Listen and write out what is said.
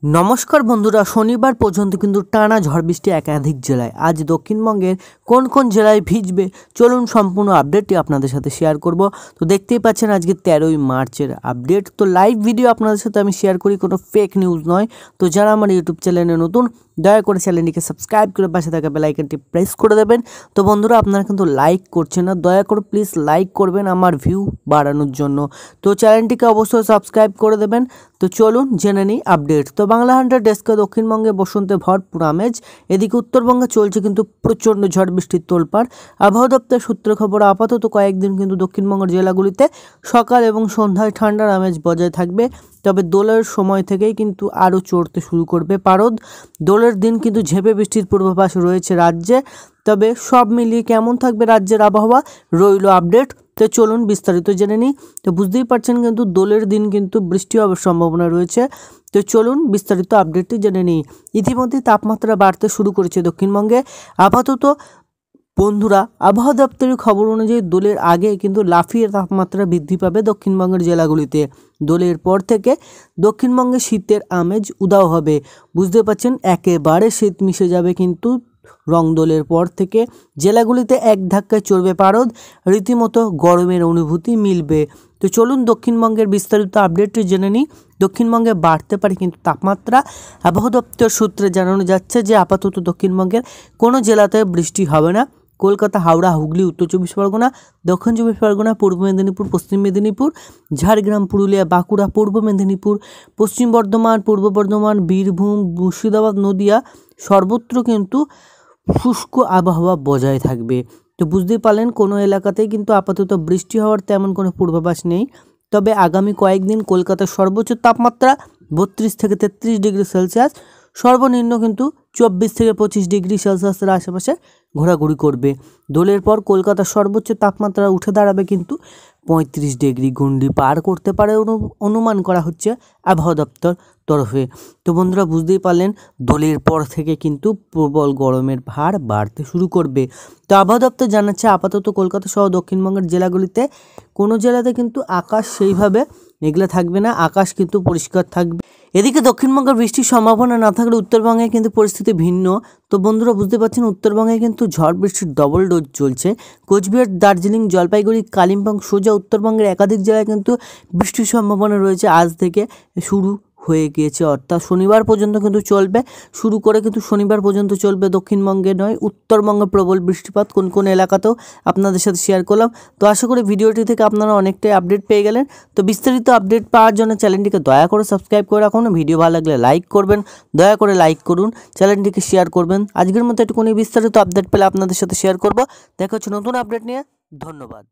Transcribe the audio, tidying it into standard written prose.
নমস্কার বন্ধুরা, শনিবার পর্যন্ত কিন্তু টানা ঝড় বৃষ্টি একাধিক জেলায়। আজ দক্ষিণবঙ্গের কোন কোন জেলায় ভিজবে চলুন সম্পূর্ণ আপডেটটি আপনাদের সাথে শেয়ার করব। তো দেখতেই পাচ্ছেন আজকে 13ই মার্চের আপডেট। তো লাইভ ভিডিও আপনাদের সাথে আমি শেয়ার করি, কোনো ফেক নিউজ নয়। তো যারা আমার ইউটিউব চ্যানেলে নতুন, দয়া করে চ্যানেলটিকে সাবস্ক্রাইব করে পাশে থাকা বেল আইকনটি প্রেস করে দেবেন। তো বন্ধুরা, আপনারা কিন্তু লাইক করছেন না, দয়া করে প্লিজ লাইক করবেন আমার ভিউ বাড়ানোর জন্য। তো চ্যানেলটিকে অবশ্যই সাবস্ক্রাইব করে দেবেন। তো চলুন জেনে নিই আপডেট। তো বাংলা হান্টার ডেস্কে দক্ষিণবঙ্গে বসন্তে ভরপুর আমেজ। এদিকে উত্তরবঙ্গে চলছে কিন্তু প্রচণ্ড ঝড় বৃষ্টির তোলপাড়। আবহাওয়া দপ্তর সূত্রে খবর, আপাতত কয়েকদিন কিন্তু দক্ষিণবঙ্গের জেলাগুলিতে সকাল এবং সন্ধ্যায় ঠান্ডার আমেজ বজায় থাকবে। তবে দোলের সময় থেকেই কিন্তু আরও চড়তে শুরু করবে পারদ। দোলের দিন কিন্তু ঝেঁপে বৃষ্টির পূর্বাভাস রয়েছে রাজ্যে। তবে সব মিলিয়ে কেমন থাকবে রাজ্যের আবহাওয়া রইল আপডেট। তো চলুন বিস্তারিত জেনে নিই। তো বুঝতেই পারছেন কিন্তু দোলের দিন কিন্তু বৃষ্টি হওয়ার সম্ভাবনা রয়েছে। তো চলুন বিস্তারিত আপডেটটি জেনে নিই। ইতিমধ্যে তাপমাত্রা বাড়তে শুরু করেছে দক্ষিণবঙ্গে। আপাতত বন্ধুরা, আবহাওয়া দপ্তরের খবর অনুযায়ী দোলের আগে কিন্তু লাফিয়ে তাপমাত্রা বৃদ্ধি পাবে দক্ষিণবঙ্গের জেলাগুলিতে। দোলের পর থেকে দক্ষিণবঙ্গে শীতের আমেজ উধাও হবে। বুঝতে পারছেন একেবারে শীত মিশে যাবে কিন্তু রংদোলের পর থেকে জেলাগুলিতে এক ধাক্কায় চড়বে পারদ, রীতিমতো গরমের অনুভূতি মিলবে। তো চলুন দক্ষিণবঙ্গের বিস্তারিত আপডেটটি জেনে নিই। দক্ষিণবঙ্গে বাড়তে পারে কিন্তু তাপমাত্রা। আবহাওয়া দপ্তর সূত্রে জানানো যাচ্ছে যে আপাতত দক্ষিণবঙ্গের কোনো জেলাতে বৃষ্টি হবে না। কলকাতা, হাওড়া, হুগলি, উত্তর চব্বিশ পরগনা, দক্ষিণ চব্বিশ পরগনা, পূর্ব মেদিনীপুর, পশ্চিম মেদিনীপুর, ঝাড়গ্রাম, পুরুলিয়া, বাঁকুড়া, পূর্ব মেদিনীপুর, পশ্চিম বর্ধমান, পূর্ব বর্ধমান, বীরভূম, মুর্শিদাবাদ, নদিয়া সর্বত্র কিন্তু শুষ্ক আবহাওয়া বজায় থাকবে। তো বুঝতেই পারলেন কোনো এলাকাতেই কিন্তু আপাতত বৃষ্টি হওয়ার তেমন কোনো পূর্বাভাস নেই। তবে আগামী কয়েকদিন কলকাতার সর্বোচ্চ তাপমাত্রা 32 থেকে 33 ডিগ্রি সেলসিয়াস, সর্বনিম্ন কিন্তু 24 থেকে 25 ডিগ্রি সেলসিয়াসের আশেপাশে ঘোরাঘুরি করবে। দোলের পর কলকাতার সর্বোচ্চ তাপমাত্রা উঠে দাঁড়াবে কিন্তু 35 ডিগ্রি গণ্ডি পার করতে পারে অনুমান করা হচ্ছে আবহাওয়া দপ্তর তরফে। তো বন্ধুরা, বুঝতেই পারলেন দোলের পর থেকে কিন্তু প্রবল গরমের ভার বাড়তে শুরু করবে। তো আবহাওয়া দপ্তর জানাচ্ছে আপাতত কলকাতা সহ দক্ষিণবঙ্গের জেলাগুলিতে কোনো জেলাতে কিন্তু আকাশ সেইভাবে মেঘলা থাকবে না, আকাশ কিন্তু পরিষ্কার থাকবে। এদিকে দক্ষিণবঙ্গের বৃষ্টির সম্ভাবনা না থাকলে উত্তরবঙ্গে কিন্তু পরিস্থিতি ভিন্ন। তো বন্ধুরা, বুঝতে পারছেন উত্তরবঙ্গে কিন্তু ঝড় বৃষ্টির ডবল ডোজ চলছে। কোচবিহার, দার্জিলিং, জলপাইগুড়ি, কালিম্পং সোজা উত্তরবঙ্গের একাধিক জায়গায় কিন্তু বৃষ্টির সম্ভাবনা রয়েছে। আজ থেকে শুরু হয়ে গিয়েছে, অর্থাৎ শনিবার পর্যন্ত কিন্তু চলবে। শুরু করে কিন্তু শনিবার পর্যন্ত চলবে। দক্ষিণবঙ্গে নয়, উত্তরবঙ্গে প্রবল বৃষ্টিপাত কোন কোন এলাকাতেও আপনাদের সাথে শেয়ার করলাম। তো আশা করি ভিডিওটি থেকে আপনারা অনেকটাই আপডেট পেয়ে গেলেন। তো বিস্তারিত আপডেট পাওয়ার জন্য চ্যানেলটিকে দয়া করে সাবস্ক্রাইব করে রাখুন। ভিডিও ভালো লাগলে লাইক করবেন, দয়া করে লাইক করুন, চ্যানেলটিকে শেয়ার করবেন। আজকের মতো একটুখানি বিস্তারিত আপডেট পেলে আপনাদের সাথে শেয়ার করব। দেখা হচ্ছে নতুন আপডেট নিয়ে। ধন্যবাদ।